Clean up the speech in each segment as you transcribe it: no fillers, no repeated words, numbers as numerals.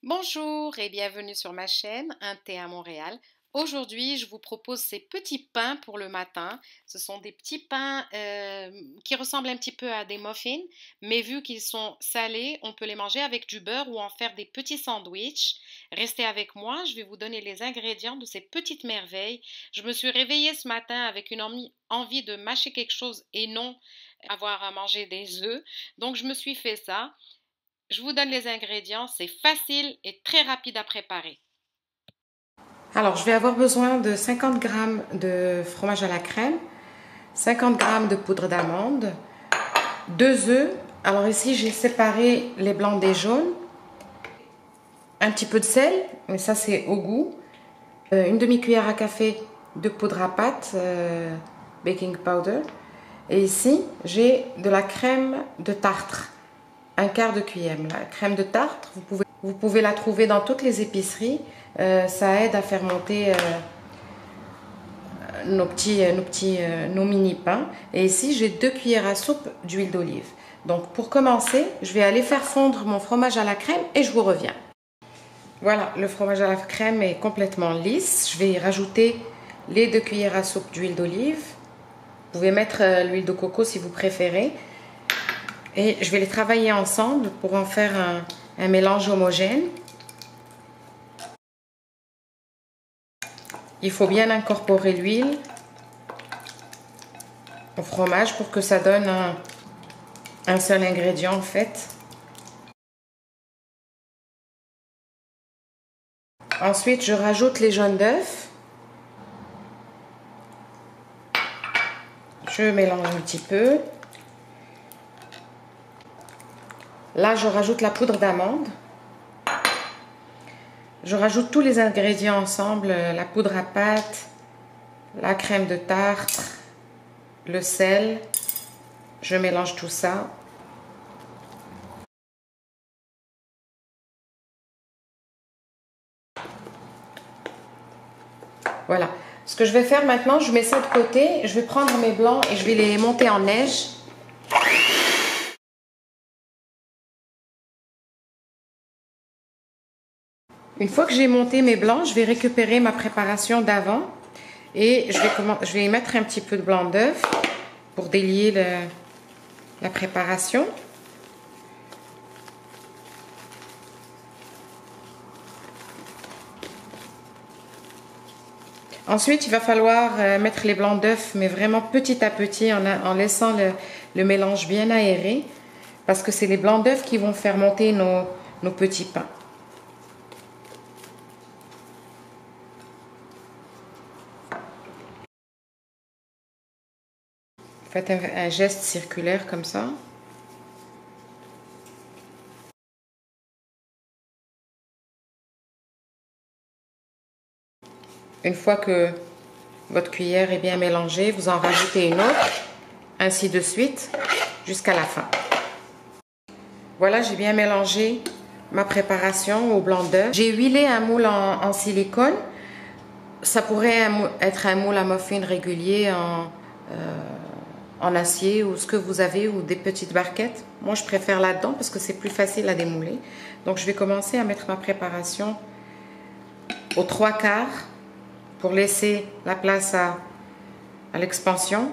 Bonjour et bienvenue sur ma chaîne Un thé à Montréal. Aujourd'hui, je vous propose ces petits pains pour le matin. Ce sont des petits pains qui ressemblent un petit peu à des muffins, mais vu qu'ils sont salés, on peut les manger avec du beurre ou en faire des petits sandwichs. Restez avec moi, je vais vous donner les ingrédients de ces petites merveilles. Je me suis réveillée ce matin avec une envie de mâcher quelque chose et non avoir à manger des œufs. Donc je me suis fait ça. Je vous donne les ingrédients, c'est facile et très rapide à préparer. Alors, je vais avoir besoin de 50 grammes de fromage à la crème, 50 grammes de poudre d'amande, 2 œufs. Alors ici, j'ai séparé les blancs des jaunes, un petit peu de sel, mais ça c'est au goût, une demi-cuillère à café de poudre à pâte, baking powder. Et ici, j'ai de la crème de tartre, un quart de cuillère. La crème de tartre, vous pouvez la trouver dans toutes les épiceries. Ça aide à faire monter nos mini pains. Et ici, j'ai 2 cuillères à soupe d'huile d'olive. Donc, pour commencer, je vais aller faire fondre mon fromage à la crème et je vous reviens. Voilà, le fromage à la crème est complètement lisse. Je vais y rajouter les 2 cuillères à soupe d'huile d'olive. Vous pouvez mettre l'huile de coco si vous préférez. Et je vais les travailler ensemble pour en faire un mélange homogène. Il faut bien incorporer l'huile au fromage pour que ça donne un seul ingrédient en fait. Ensuite, je rajoute les jaunes d'œufs. Je mélange un petit peu. Là, je rajoute la poudre d'amande. Je rajoute tous les ingrédients ensemble, la poudre à pâte, la crème de tartre, le sel. Je mélange tout ça. Voilà. Ce que je vais faire maintenant, je mets ça de côté. Je vais prendre mes blancs et je vais les monter en neige. Une fois que j'ai monté mes blancs, je vais récupérer ma préparation d'avant et je vais y mettre un petit peu de blanc d'œuf pour délier la préparation. Ensuite, il va falloir mettre les blancs d'œuf, mais vraiment petit à petit, en laissant le mélange bien aéré, parce que c'est les blancs d'œuf qui vont faire monter nos petits pains. Faites un geste circulaire comme ça. Une fois que votre cuillère est bien mélangée, vous en rajoutez une autre, ainsi de suite, jusqu'à la fin. Voilà, j'ai bien mélangé ma préparation au blanc d'œuf. J'ai huilé un moule en silicone. Ça pourrait être un moule à muffins régulier en acier ou ce que vous avez ou des petites barquettes. Moi, je préfère là-dedans parce que c'est plus facile à démouler. Donc, je vais commencer à mettre ma préparation aux 3/4 pour laisser la place à l'expansion.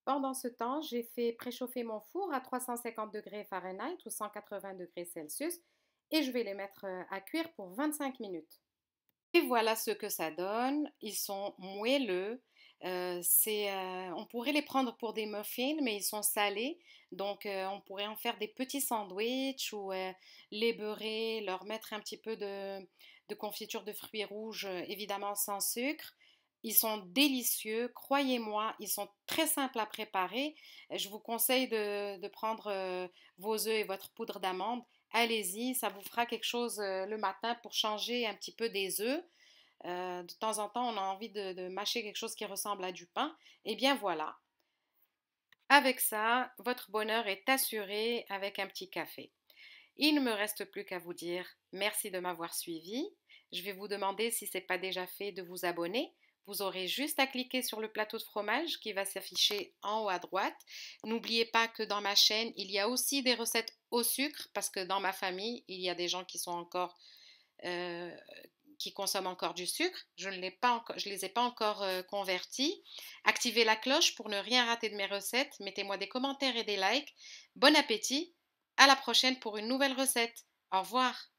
Pendant ce temps, j'ai fait préchauffer mon four à 350 degrés Fahrenheit ou 180 degrés Celsius et je vais les mettre à cuire pour 25 minutes. Et voilà ce que ça donne. Ils sont moelleux. On pourrait les prendre pour des muffins, mais ils sont salés. Donc, on pourrait en faire des petits sandwichs ou les beurrer, leur mettre un petit peu de confiture de fruits rouges, évidemment sans sucre. Ils sont délicieux, croyez-moi, ils sont très simples à préparer. Je vous conseille de prendre vos œufs et votre poudre d'amande. Allez-y, ça vous fera quelque chose le matin pour changer un petit peu des œufs. De temps en temps, on a envie de mâcher quelque chose qui ressemble à du pain. Et bien voilà. Avec ça, votre bonheur est assuré avec un petit café. Il ne me reste plus qu'à vous dire merci de m'avoir suivi. Je vais vous demander si ce n'est pas déjà fait de vous abonner Vous aurez juste à cliquer sur le plateau de fromage qui va s'afficher en haut à droite. N'oubliez pas que dans ma chaîne, il y a aussi des recettes au sucre parce que dans ma famille, il y a des gens qui sont encore euh, qui consomment encore du sucre. Je ne les ai pas encore convertis. Activez la cloche pour ne rien rater de mes recettes. Mettez-moi des commentaires et des likes. Bon appétit. À la prochaine pour une nouvelle recette. Au revoir.